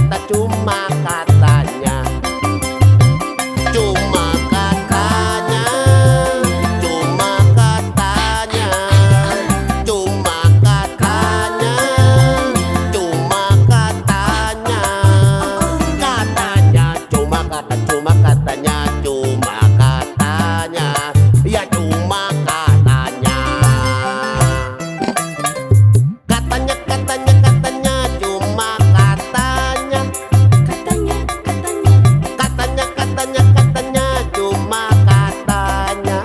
kata cuma katanya. Cuma katanya, cuma katanya, cuma katanya, cuma katanya, katanya, cuma katanya, cuma katanya, ya cuma katanya. Katanya, katanya, katanya, cuma katanya. Katanya, Katanya, katanya, katanya, cuma katanya.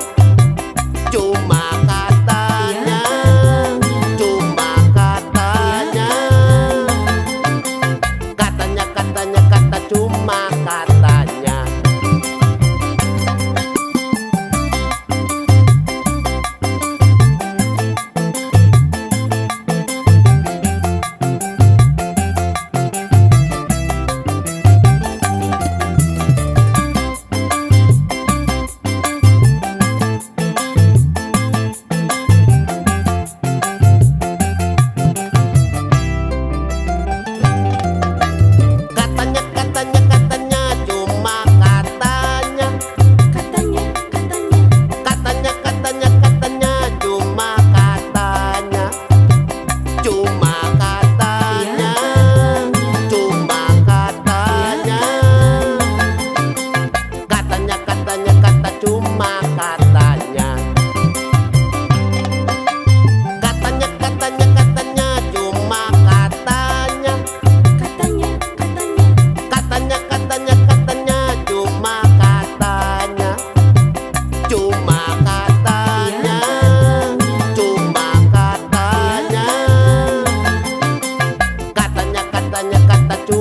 Cuma katanya, cuma katanya. Katanya, katanya, kata cuma katanya. Katanya, katanya, katanya, cuma katanya. katanya, Katanya, katanya, katanya, cuma katanya. Cuma katanya, cuma katanya. Katanya, katanya, kata cuma katanya. Katanya, katanya, katanya, cuma katanya. katanya, Katanya, katanya, katanya, cuma katanya. Cuma katanya, cuma katanya. Katanya, katanya, kata cuma